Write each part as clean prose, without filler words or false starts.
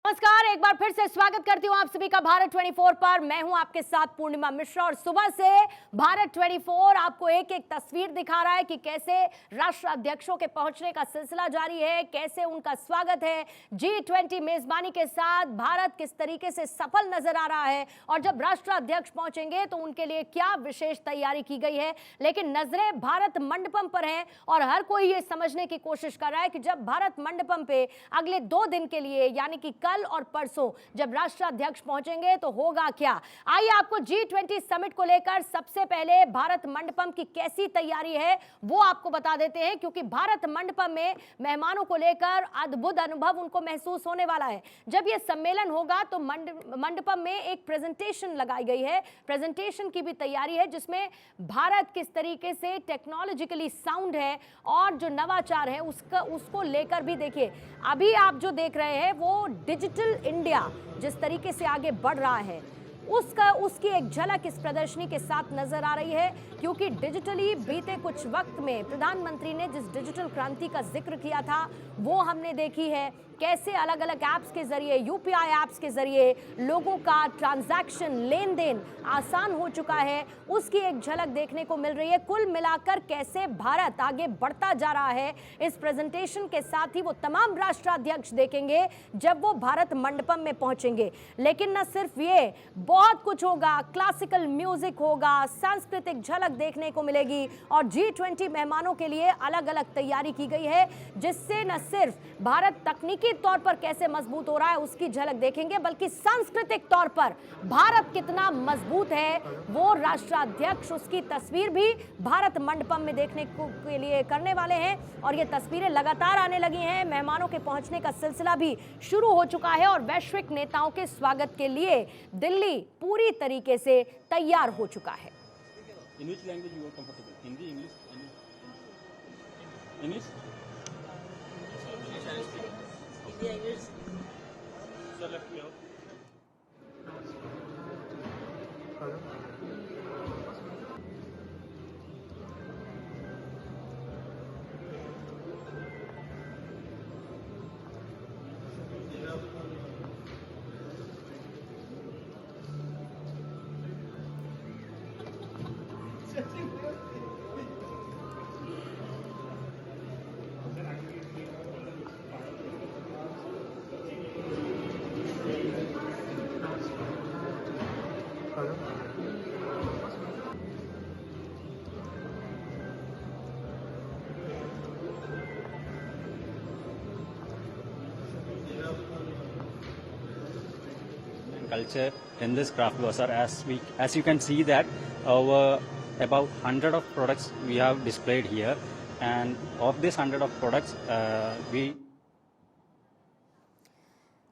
नमस्कार, एक बार फिर से स्वागत करती हूं आप सभी का भारत 24 पर। मैं हूं आपके साथ पूर्णिमा मिश्रा और सुबह से भारत 24 आपको एक एक तस्वीर दिखा रहा है कि कैसे राष्ट्र अध्यक्षों के पहुंचने का सिलसिला जारी है, कैसे उनका स्वागत है। G20 मेजबानी के साथ भारत किस तरीके से सफल नजर आ रहा है और जब राष्ट्र अध्यक्ष पहुंचेंगे तो उनके लिए क्या विशेष तैयारी की गई है। लेकिन नजरें भारत मंडपम पर हैं और हर कोई ये समझने की कोशिश कर रहा है कि जब भारत मंडपम पे अगले 2 दिन के लिए यानी कि कल और परसों जब राष्ट्राध्यक्ष पहुंचेंगे तो होगा क्या। आइए आपको G20 समिट को लेकर सबसे पहले भारत मंडपम की कैसी तैयारी है वो आपको बता देते हैं, क्योंकि भारत मंडपम में मेहमानों को लेकर अद्भुत अनुभव उनको महसूस होने वाला है। जब यह सम्मेलन होगा तो मंडपम में एक प्रेजेंटेशन लगाई गई है, प्रेजेंटेशन की भी तैयारी है जिसमें भारत किस तरीके से टेक्नोलॉजिकली साउंड है और जो नवाचार है उसको लेकर भी देखिए। अभी आप जो देख रहे हैं वो डिजिटल इंडिया जिस तरीके से आगे बढ़ रहा है उसकी एक झलक इस प्रदर्शनी के साथ नजर आ रही है, क्योंकि डिजिटली बीते कुछ वक्त में प्रधानमंत्री ने जिस डिजिटल क्रांति का जिक्र किया था वो हमने देखी है। कैसे अलग अलग ऐप्स के जरिए, यूपीआई ऐप्स के जरिए लोगों का ट्रांजैक्शन, लेन देन आसान हो चुका है, उसकी एक झलक देखने को मिल रही है। कुल मिलाकर कैसे भारत आगे बढ़ता जा रहा है इस प्रेजेंटेशन के साथ ही वो तमाम राष्ट्राध्यक्ष देखेंगे जब वो भारत मंडपम में पहुंचेंगे। लेकिन न सिर्फ ये, बहुत कुछ होगा, क्लासिकल म्यूजिक होगा, सांस्कृतिक झलक देखने को मिलेगी और G20 मेहमानों के लिए अलग अलग तैयारी की गई है, जिससे न सिर्फ भारत तकनीकी तौर पर कैसे मजबूत हो रहा है उसकी झलक देखेंगे, बल्कि सांस्कृतिक तौर पर भारत कितना मजबूत है वो राष्ट्राध्यक्ष उसकी तस्वीर भी भारत मंडपम में देखने के लिए करने वाले हैं। और ये तस्वीरें लगातार आने लगी हैं, मेहमानों के पहुंचने का सिलसिला भी शुरू हो चुका है और वैश्विक नेताओं के स्वागत के लिए दिल्ली पूरी तरीके से तैयार हो चुका है। In which language you are comfortable? Hindi, English, English? English? Sir, left me out. Culture in this craft bazaar, as you can see that about 100 of products we have displayed here, and of this 100 of products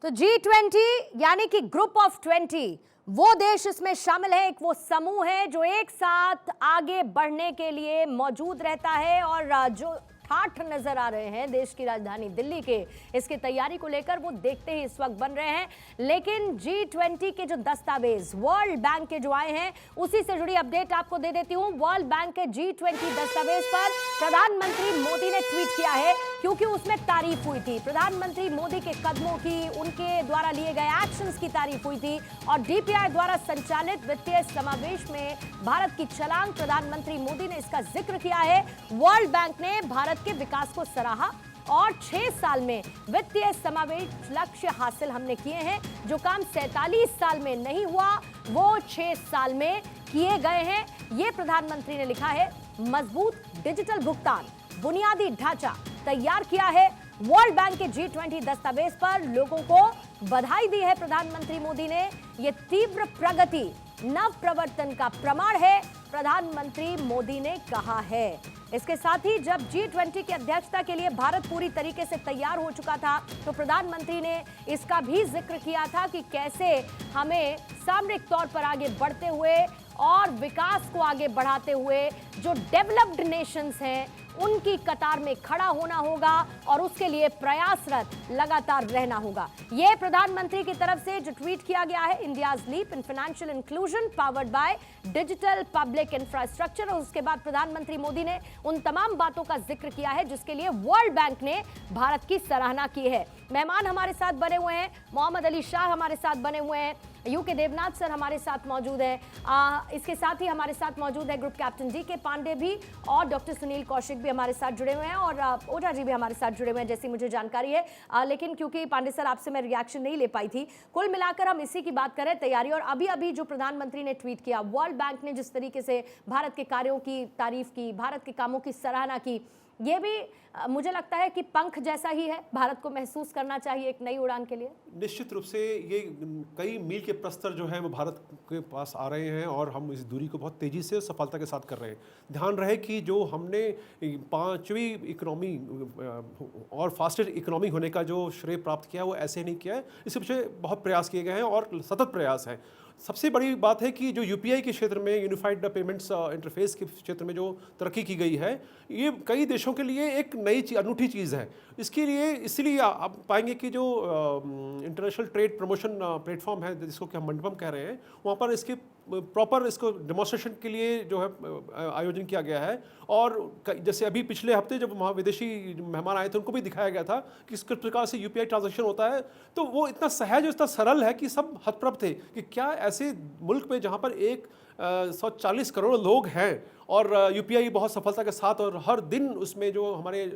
तो G20 यानी कि group of 20 वो देश इसमें शामिल है, एक वो समूह है जो एक साथ आगे बढ़ने के लिए मौजूद रहता है और जो ठाठ नजर आ रहे हैं देश की राजधानी दिल्ली के, इसकी तैयारी को लेकर वो देखते ही इस वक्त बन रहे हैं। लेकिन G20 के जो दस्तावेज वर्ल्ड बैंक के जो आए हैं उसी से जुड़ी अपडेट आपको दे देती हूं। वर्ल्ड बैंक के G20 दस्तावेज पर प्रधानमंत्री मोदी ने ट्वीट किया है, क्योंकि उसमें तारीफ हुई थी प्रधानमंत्री मोदी के कदमों की, उनके द्वारा लिए गए एक्शंस की तारीफ हुई थी और DPI द्वारा संचालित वित्तीय समावेश में भारत की छलांग, प्रधानमंत्री मोदी ने इसका जिक्र किया है। वर्ल्ड बैंक ने भारत के विकास को सराहा और 6 साल में वित्तीय समावेश लक्ष्य हासिल हमने किए हैं। जो काम 47 साल में नहीं हुआ वो 6 साल में किए गए हैं, ये प्रधानमंत्री ने लिखा है। मजबूत डिजिटल भुगतान बुनियादी ढांचा तैयार किया है। वर्ल्ड बैंक के G20 दस्तावेज पर लोगों को बधाई दी है प्रधानमंत्री मोदी ने। यह तीव्र प्रगति नव प्रवर्तन का प्रमाण है, प्रधानमंत्री मोदी ने कहा है। इसके साथ ही जब G20 की अध्यक्षता के लिए भारत पूरी तरीके से तैयार हो चुका था तो प्रधानमंत्री ने इसका भी जिक्र किया था कि कैसे हमें सामरिक तौर पर आगे बढ़ते हुए और विकास को आगे बढ़ाते हुए जो डेवलप्ड नेशंस हैं उनकी कतार में खड़ा होना होगा और उसके लिए प्रयासरत लगातार रहना होगा। यह प्रधानमंत्री की तरफ से जो ट्वीट किया गया है, India's leap in financial inclusion powered by digital public infrastructure. और उसके बाद प्रधानमंत्री मोदी ने उन तमाम बातों का जिक्र किया है जिसके लिए वर्ल्ड बैंक ने भारत की सराहना की है। मेहमान हमारे साथ बने हुए हैं, मोहम्मद अली शाह हमारे साथ बने हुए हैं, यूके देवनाथ सर हमारे साथ मौजूद हैं। इसके साथ ही हमारे साथ मौजूद है ग्रुप कैप्टन डी के पांडे भी, और डॉक्टर सुनील कौशिक भी हमारे साथ जुड़े हुए हैं, और ओझा जी भी हमारे साथ जुड़े हुए हैं जैसी मुझे जानकारी है। लेकिन क्योंकि पांडे सर आपसे मैं रिएक्शन नहीं ले पाई थी, कुल मिलाकर हम इसी की बात करें, तैयारी। और अभी अभी जो प्रधानमंत्री ने ट्वीट किया, वर्ल्ड बैंक ने जिस तरीके से भारत के कार्यों की तारीफ की, भारत के कामों की सराहना की, ये भी मुझे लगता है कि पंख जैसा ही है, भारत को महसूस करना चाहिए एक नई उड़ान के लिए। निश्चित रूप से ये कई मील के प्रस्तर जो है वो भारत के पास आ रहे हैं और हम इस दूरी को बहुत तेज़ी से सफलता के साथ कर रहे हैं। ध्यान रहे कि जो हमने 5वीं इकोनॉमी और फास्टेस्ट इकोनॉमी होने का जो श्रेय प्राप्त किया है वो ऐसे नहीं किया है, इसके पीछे बहुत प्रयास किए गए हैं और सतत प्रयास है। सबसे बड़ी बात है कि जो यूपीआई के क्षेत्र में, यूनिफाइड पेमेंट्स इंटरफेस के क्षेत्र में जो तरक्की की गई है, ये कई देशों के लिए एक नई अनूठी चीज़ है। इसके लिए इसलिए आप पाएंगे कि जो इंटरनेशनल ट्रेड प्रमोशन प्लेटफॉर्म है जिसको कि हम मंडपम कह रहे हैं, वहाँ पर इसके प्रॉपर इसको डेमोन्स्ट्रेशन के लिए जो है आयोजन किया गया है। और जैसे अभी पिछले हफ्ते जब वहाँ विदेशी मेहमान आए थे उनको भी दिखाया गया था कि किस प्रकार से यूपीआई ट्रांजैक्शन होता है, तो वो इतना सहज और इतना सरल है कि सब हतप्रभ थे कि क्या ऐसे मुल्क में जहाँ पर 140 करोड़ लोग हैं और यूपीआई बहुत सफलता के साथ और हर दिन उसमें जो हमारे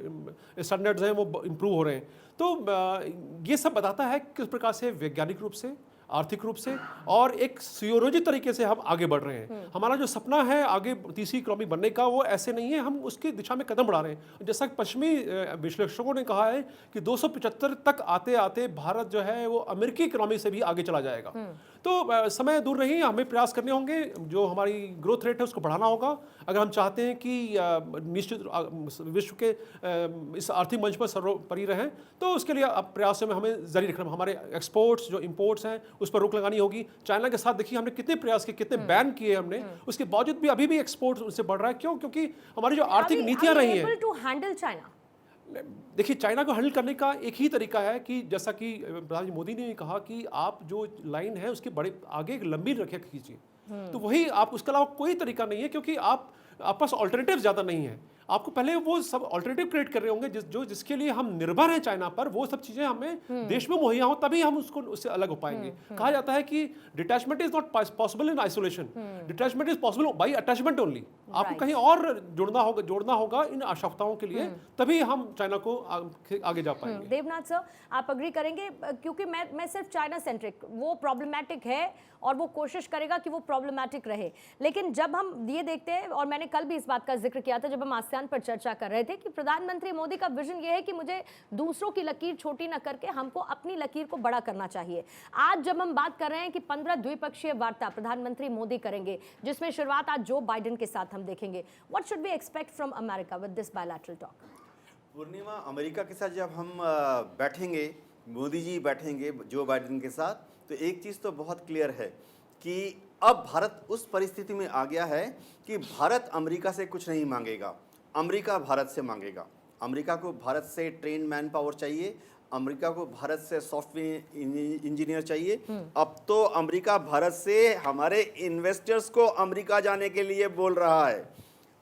स्टैंडर्ड्स हैं वो इम्प्रूव हो रहे हैं, तो ये सब बताता है किस प्रकार से वैज्ञानिक रूप से, आर्थिक रूप से और एक सुयोजित तरीके से हम आगे बढ़ रहे हैं। हमारा जो सपना है आगे तीसरी इकोनॉमी बनने का, वो ऐसे नहीं है, हम उसकी दिशा में कदम बढ़ा रहे हैं। जैसा कि पश्चिमी विश्लेषकों ने कहा है कि 275 तक आते आते भारत जो है वो अमेरिकी इकोनॉमी से भी आगे चला जाएगा। तो समय दूर नहीं, हमें प्रयास करने होंगे, जो हमारी ग्रोथ रेट है उसको बढ़ाना होगा अगर हम चाहते हैं कि निश्चित विश्व के इस आर्थिक मंच पर सर्वोपरि रहें। तो उसके लिए अब प्रयासों में हमें जारी रखना, हमारे एक्सपोर्ट्स जो इंपोर्ट्स हैं उस पर रोक लगानी होगी। चाइना के साथ देखिए हमने कितने प्रयास किए, कितने बैन किए हमने, उसके बावजूद भी अभी भी एक्सपोर्ट उससे बढ़ रहा है। क्यों? क्योंकि हमारी जो आर्थिक नीतियां रही हैं, देखिए चाइना को हैंडल करने का एक ही तरीका है कि जैसा कि प्रधानमंत्री मोदी ने कहा कि आप जो लाइन है उसके बड़े आगे एक लंबी रेखा खींचिए, तो वही आप, उसके अलावा कोई तरीका नहीं है, क्योंकि आप पास ऑल्टरनेटिव ज़्यादा नहीं है। आपको पहले वो सब ऑल्टरनेटिव क्रिएट कर रहे होंगे जिसके लिए हम निर्भर हैं चाइना पर, वो सब चीज़ें हमें देश में मुहैया हो तभी हम उसको उससे अलग हो पाएंगे। कहा जाता है कि detachment is not possible in isolation, detachment is possible by attachment only. आपको कहीं और जोड़ना होगा इन आवश्यकताओं के लिए, तभी हम चाइना को आगे जा पाएंगे। देवनाथ सर, आप अग्री करेंगे? क्योंकि मैं सिर्फ चाइना सेंट्रिक, वो प्रॉब्लमैटिक है और वो कोशिश करेगा कि वो प्रॉब्लमैटिक रहे, लेकिन जब हम ये देखते हैं, और मैंने कल भी इस बात का जिक्र किया था जब हम आसियान पर चर्चा कर रहे थे, कि प्रधानमंत्री मोदी का विजन ये है कि मुझे दूसरों की लकीर छोटी ना करके हमको अपनी लकीर को बड़ा करना चाहिए। आज जब हम बात कर रहे हैं कि 15 द्विपक्षीय वार्ता प्रधानमंत्री मोदी करेंगे, जिसमें शुरुआत आज जो बाइडेन के साथ हम देखेंगे, what should we expect from America with this bilateral talk? Purnima, America के साथ जब हम बैठेंगे, मोदी जी बैठेंगे जो बाइडेन के साथ, तो एक चीज़ तो बहुत क्लियर है कि अब भारत उस परिस्थिति में आ गया है कि भारत अमेरिका से कुछ नहीं मांगेगा, अमेरिका भारत से मांगेगा। अमेरिका को भारत से ट्रेन मैन पावर चाहिए, अमेरिका को भारत से सॉफ्टवेयर इंजीनियर चाहिए। अब तो अमेरिका भारत से हमारे इन्वेस्टर्स को अमेरिका जाने के लिए बोल रहा है।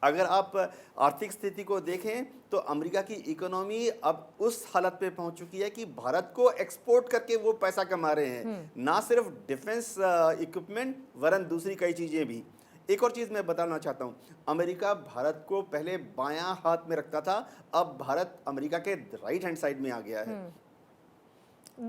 अगर आप आर्थिक स्थिति को देखें तो अमेरिका की इकोनॉमी अब उस हालत पे पहुंच चुकी है कि भारत को एक्सपोर्ट करके वो पैसा कमा रहे हैं, ना सिर्फ डिफेंस इक्विपमेंट वरन दूसरी कई चीज़ें भी। एक और चीज़ मैं बताना चाहता हूँ, अमेरिका भारत को पहले बायां हाथ में रखता था, अब भारत अमेरिका के राइट हैंड साइड में आ गया है।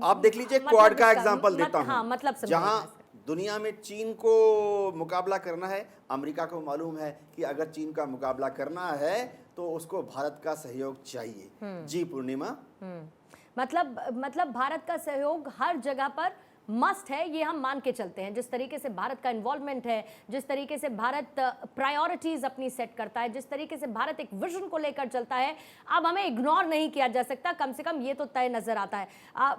आप देख लीजिए, क्वाड का एग्जांपल देता हूँ, जहां दुनिया में चीन को मुकाबला करना है, अमेरिका को मालूम है कि अगर चीन का मुकाबला करना है तो उसको भारत का सहयोग चाहिए। जी पूर्णिमा, मतलब भारत का सहयोग हर जगह पर मस्ट है, ये हम मान के चलते हैं। जिस तरीके से भारत का इन्वॉल्वमेंट है, जिस तरीके से भारत प्रायोरिटीज अपनी सेट करता है, जिस तरीके से भारत एक विजन को लेकर चलता है, अब हमें इग्नोर नहीं किया जा सकता, कम से कम ये तो तय नजर आता है।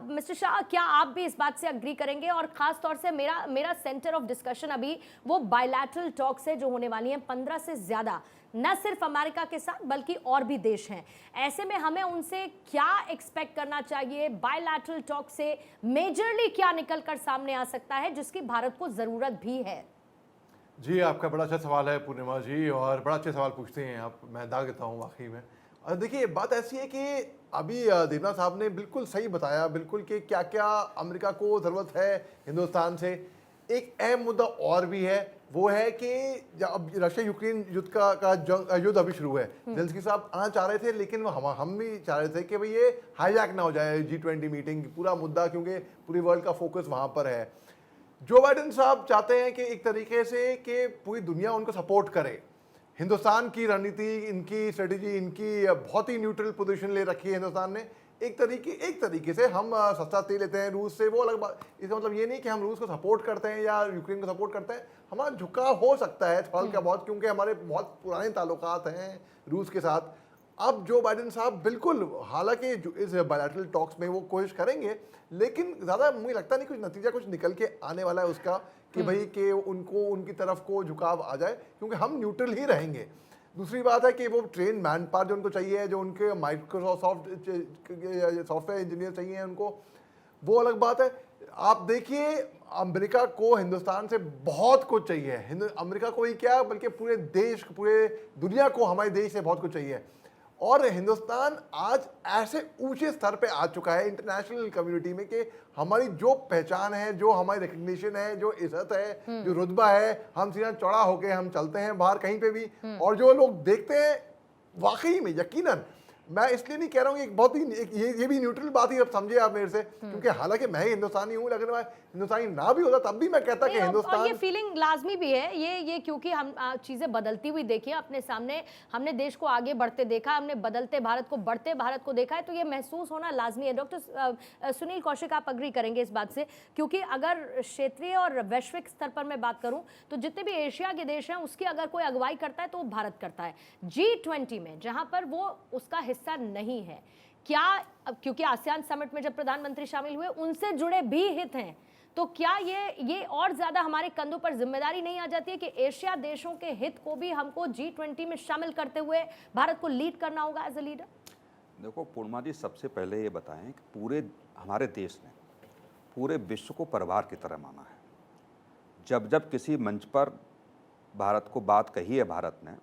मिस्टर शाह, क्या आप भी इस बात से अग्री करेंगे? और खास तौर से मेरा सेंटर ऑफ डिस्कशन अभी वो बायलैटरल टॉक्स है जो होने वाली है 15 से ज्यादा न सिर्फ अमेरिका के साथ बल्कि और भी देश हैं। ऐसे में हमें उनसे क्या एक्सपेक्ट करना चाहिए? बायलैटरल टॉक से मेजरली क्या निकलकर सामने आ सकता है जिसकी भारत को जरूरत भी है? जी, आपका बड़ा अच्छा सवाल है पूर्णिमा जी, और बड़ा अच्छे सवाल पूछते हैं आप, मैं दाग देता हूँ वाकई में। देखिए, बात ऐसी है कि अभी देवनाथ साहब ने बिल्कुल सही बताया, बिल्कुल, कि क्या क्या अमेरिका को ज़रूरत है हिंदुस्तान से। एक अहम मुद्दा और भी है, वो है कि अब रशिया यूक्रेन युद्ध का युद्ध अभी शुरू है। जेलेंस्की साहब आना चाह रहे थे, लेकिन हम भी चाह रहे थे कि भाई ये हाईजैक ना हो जाए G20 मीटिंग, पूरा मुद्दा, क्योंकि पूरी वर्ल्ड का फोकस वहाँ पर है। जो बाइडेन साहब चाहते हैं कि एक तरीके से कि पूरी दुनिया उनको सपोर्ट करे। हिंदुस्तान की रणनीति, इनकी स्ट्रेटजी, इनकी बहुत ही न्यूट्रल पोजीशन ले रखी है हिंदुस्तान ने। एक तरीके से हम सस्ता तेल लेते हैं रूस से, वो अलग बात। इसका मतलब ये नहीं कि हम रूस को सपोर्ट करते हैं या यूक्रेन को सपोर्ट करते हैं। हमारा झुकाव हो सकता है थोड़ा का बहुत, क्योंकि हमारे बहुत पुराने ताल्लुकात हैं रूस के साथ। अब जो बाइडेन साहब बिल्कुल, हालांकि इस बायलैटरल टॉक्स में वो कोशिश करेंगे, लेकिन ज़्यादा मुझे लगता नहीं कुछ नतीजा कुछ निकल के आने वाला है उसका, कि भाई कि उनको उनकी तरफ को झुकाव आ जाए, क्योंकि हम न्यूट्रल ही रहेंगे। दूसरी बात है कि वो ट्रेन मैन पावर जो उनको चाहिए, जो उनके माइक्रोसॉफ्ट सॉफ्टवेयर इंजीनियर चाहिए उनको, वो अलग बात है। आप देखिए, अमेरिका को हिंदुस्तान से बहुत कुछ चाहिए। अमेरिका को ही क्या, बल्कि पूरे देश, पूरे दुनिया को हमारे देश से बहुत कुछ चाहिए। और हिंदुस्तान आज ऐसे ऊंचे स्तर पे आ चुका है इंटरनेशनल कम्युनिटी में कि हमारी जो पहचान है, जो हमारी रिकग्निशन है, जो इज्जत है, जो रुतबा है, हम सीधा चौड़ा होके हम चलते हैं बाहर कहीं पे भी, और जो लोग देखते हैं वाकई में यकीनन, मैं इसलिए नहीं कह रहा हूँ कि एक बहुत ही ये भी न्यूट्रल बात ही अब समझे आप मेरे से, क्योंकि हालांकि मैं हिंदुस्तानी हूँ, लेकिन मैं हिंदुस्तानी ना भी होता तब भी मैं कहता कि हिंदुस्तान, और ये फीलिंग लाजमी भी है, ये क्योंकि हम चीजें बदलती हुई देखी है अपने सामने, हमने देश को आगे बढ़ते देखा, हमने बदलते भारत को, बढ़ते भारत को देखा है, तो ये महसूस होना लाजमी है। डॉक्टर सुनील कौशिक, आप अग्री करेंगे इस बात से? क्योंकि अगर क्षेत्रीय और वैश्विक स्तर पर मैं बात करूं तो जितने भी एशिया के देश हैं उसकी अगर कोई अगुवाई करता है तो वो भारत करता है। G20 में जहां पर वो उसका हिस्सा नहीं है, क्या, क्योंकि आसियान समिट में जब प्रधानमंत्री शामिल हुए उनसे जुड़े भी हित हैं, तो क्या ये और ज्यादा हमारे कंधों पर जिम्मेदारी नहीं आ जाती है कि एशिया देशों के हित को भी हमको G20 में शामिल करते हुए भारत को लीड करना होगा एज ए लीडर? देखो पूर्णिमा जी, सबसे पहले ये बताएं कि पूरे हमारे देश ने पूरे विश्व को परिवार की तरह माना है। जब जब किसी मंच पर भारत को बात कही है भारत ने,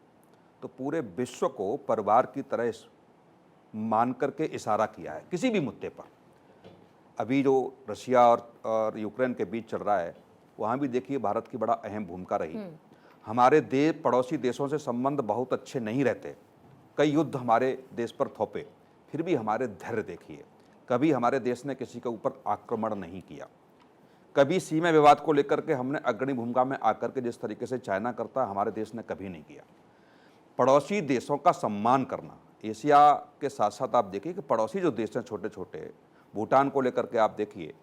तो पूरे विश्व को परिवार की तरह मान करके इशारा किया है किसी भी मुद्दे पर। अभी जो रशिया और यूक्रेन के बीच चल रहा है, वहाँ भी देखिए भारत की बड़ा अहम भूमिका रही। हमारे देश, पड़ोसी देशों से संबंध बहुत अच्छे नहीं रहते, कई युद्ध हमारे देश पर थोपे, फिर भी हमारे धैर्य देखिए। कभी हमारे देश ने किसी के ऊपर आक्रमण नहीं किया, कभी सीमा विवाद को लेकर के हमने अग्रणी भूमिका में आकर के जिस तरीके से चाइना करता, हमारे देश ने कभी नहीं किया। पड़ोसी देशों का सम्मान करना, एशिया के साथ साथ आप देखिए कि पड़ोसी जो देश हैं छोटे छोटे, भूटान को लेकर के आप देखिए,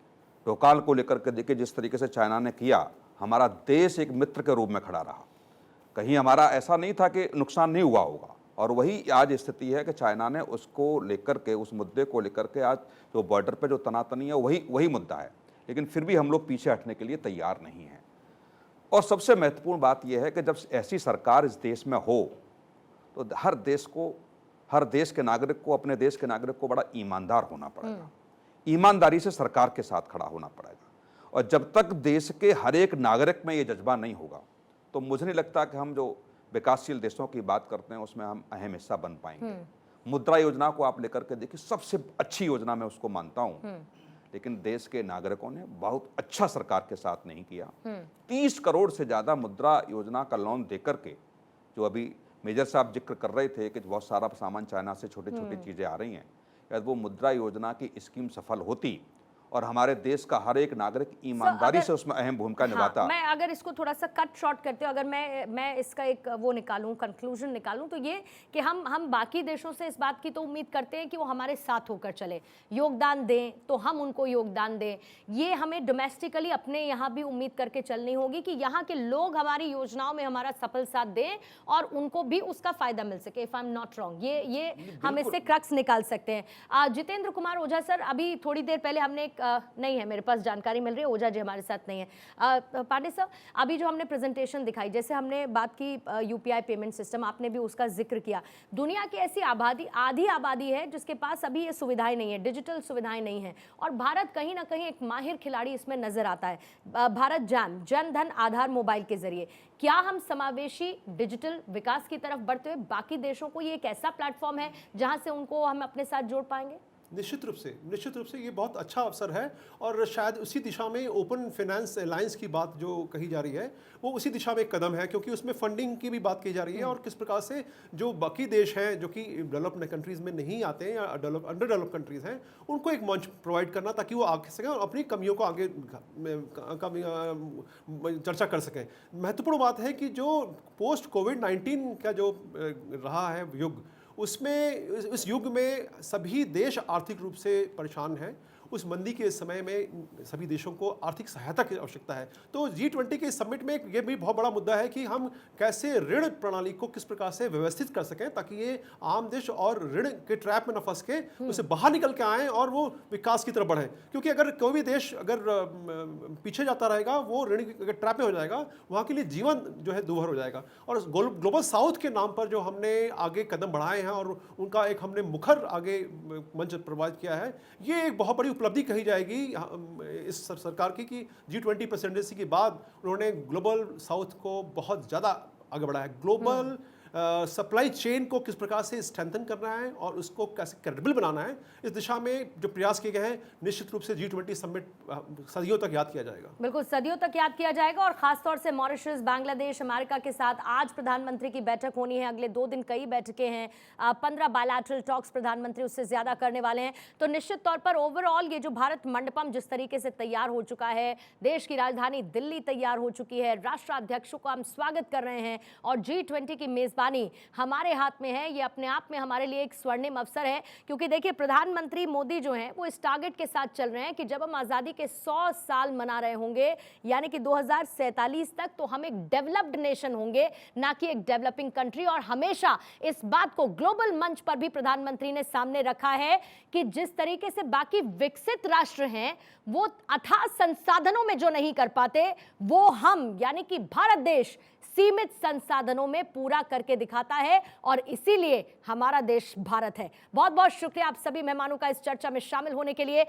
ढोकाल को लेकर के देखिए, जिस तरीके से चाइना ने किया, हमारा देश एक मित्र के रूप में खड़ा रहा। कहीं हमारा ऐसा नहीं था कि नुकसान नहीं हुआ होगा, और वही आज स्थिति है कि चाइना ने उसको लेकर के, उस मुद्दे को लेकर के आज जो बॉर्डर पे जो तनातनी है वही मुद्दा है, लेकिन फिर भी हम लोग पीछे हटने के लिए तैयार नहीं हैं। और सबसे महत्वपूर्ण बात यह है कि जब ऐसी सरकार इस देश में हो, तो हर देश के नागरिक को, अपने देश के नागरिक को बड़ा ईमानदार होना पड़ेगा, ईमानदारी से सरकार के साथ खड़ा होना पड़ेगा। और जब तक देश के हर एक नागरिक में ये जज्बा नहीं होगा, तो मुझे नहीं लगता कि हम जो विकासशील देशों की बात करते हैं उसमें हम अहम हिस्सा बन पाएंगे। मुद्रा योजना को आप लेकर के देखिए, सबसे अच्छी योजना मैं उसको मानता हूँ, लेकिन देश के नागरिकों ने बहुत अच्छा सरकार के साथ नहीं किया। 30 करोड़ से ज़्यादा मुद्रा योजना का लोन देकर के, जो अभी मेजर साहब जिक्र कर रहे थे कि बहुत सारा सामान चाइना से छोटी छोटी चीज़ें आ रही हैं, शायद वो मुद्रा योजना की स्कीम सफल होती और हमारे देश का हर एक नागरिक ईमानदारी से उसमें अहम भूमिका निभाता। मैं अगर इसको थोड़ा सा कट शॉर्ट करते हो, अगर मैं इसका एक वो निकालूं, कंक्लूजन निकालूं, तो ये कि हम बाकी देशों से इस बात की तो उम्मीद करते हैं कि वो हमारे साथ होकर चले, योगदान दें तो हम उनको योगदान दें। ये हमें डोमेस्टिकली अपने यहाँ भी उम्मीद करके चलनी होगी कि यहाँ के लोग हमारी योजनाओं में हमारा सफल साथ दें और उनको भी उसका फायदा मिल सके। If I am not wrong, ये हम इससे क्रक्स निकाल सकते हैं। जितेंद्र कुमार ओझा सर, अभी थोड़ी देर पहले हमने एक नहीं है, मेरे पास जानकारी मिल रही है, ओझा जी हमारे साथ नहीं है। पांडे साहब, अभी जो हमने प्रेजेंटेशन दिखाई, जैसे हमने बात की यूपीआई पेमेंट सिस्टम, आपने भी उसका जिक्र किया। दुनिया की ऐसी आधी आबादी है जिसके पास अभी ये सुविधाएं नहीं है, डिजिटल सुविधाएं नहीं है, और भारत कहीं ना कहीं एक माहिर खिलाड़ी इसमें नजर आता है। भारत जैम, जन धन आधार मोबाइल के जरिए क्या हम समावेशी डिजिटल विकास की तरफ बढ़ते हुए बाकी देशों को ये एक ऐसा प्लेटफॉर्म है जहां से उनको हम अपने साथ जोड़ पाएंगे? निश्चित रूप से ये बहुत अच्छा अवसर है, और शायद उसी दिशा में ओपन फाइनेंस अलायंस की बात जो कही जा रही है वो उसी दिशा में एक कदम है, क्योंकि उसमें फंडिंग की भी बात की जा रही है और किस प्रकार से जो बाकी देश हैं जो कि डेवलप्ड कंट्रीज़ में नहीं आते हैं या अंडर डेवलप कंट्रीज़ हैं, उनको एक मंच प्रोवाइड करना ताकि वो आगे सकें और अपनी कमियों को आगे चर्चा कर सकें। महत्वपूर्ण बात है कि जो पोस्ट कोविड-19 का जो रहा है युग, उसमें इस युग में सभी देश आर्थिक रूप से परेशान हैं। उस मंदी के समय में सभी देशों को आर्थिक सहायता की आवश्यकता है। तो G20 के समिट में ये भी बहुत बड़ा मुद्दा है कि हम कैसे ऋण प्रणाली को किस प्रकार से व्यवस्थित कर सकें ताकि ये आम देश और ऋण के ट्रैप में न फंस के उससे बाहर निकल के आएँ और वो विकास की तरफ बढ़ें। क्योंकि अगर कोई भी देश अगर पीछे जाता रहेगा, वो ऋण के ट्रैप में हो जाएगा, वहाँ के लिए जीवन जो है दूभर हो जाएगा। और ग्लोबल साउथ के नाम पर जो हमने आगे कदम बढ़ाए हैं और उनका एक हमने मुखर आगे मंच प्रोवाइड किया है, ये एक बहुत बड़ी उपलब्धि कही जाएगी इस सरकार की कि G20 प्रेसिडेंसी के बाद उन्होंने ग्लोबल साउथ को बहुत ज़्यादा आगे बढ़ाया है। ग्लोबल सप्लाई चेन को किस प्रकार से स्ट्रेंथन करना है और उसको कैसे क्रेडिबल बनाना है, इस दिशा में जो प्रयास किए गए हैं, निश्चित रूप से G20 समिट सदियों तक याद किया जाएगा। बिल्कुल, सदियों तक याद किया जाएगा। और खासतौर से मॉरिशस, बांग्लादेश, अमेरिका के साथ आज प्रधानमंत्री की बैठक होनी है। अगले 2 दिन कई बैठकें हैं, 15 बायलैटरल टॉक्स प्रधानमंत्री उससे ज्यादा करने वाले हैं। तो निश्चित तौर पर ओवरऑल ये जो भारत मंडपम जिस तरीके से तैयार हो चुका है, देश की राजधानी दिल्ली तैयार हो चुकी है, राष्ट्राध्यक्षों को हम स्वागत कर रहे हैं और G20 की मेजबानी हमारे हाथ में है, ये अपने आप में हमारे लिए एक स्वर्णिम अवसर है। क्योंकि देखिए, प्रधानमंत्री मोदी जो हैं वो इस टारगेट के साथ चल रहे हैं कि जब हम आज़ादी के 100 साल मना रहे होंगे, यानी कि 2047 तक, तो हम एक डेवलप्ड नेशन होंगे, ना कि एक डेवलपिंग कंट्री। और हमेशा इस बात को ग्लोबल मंच पर भी प्रधानमंत्री ने सामने रखा है कि जिस तरीके से बाकी विकसित राष्ट्र हैं वो अथाह संसाधनों में जो नहीं कर पाते, वो हम यानी कि भारत देश सीमित संसाधनों में पूरा करके दिखाता है, और इसीलिए हमारा देश भारत है। बहुत बहुत शुक्रिया आप सभी मेहमानों का इस चर्चा में शामिल होने के लिए।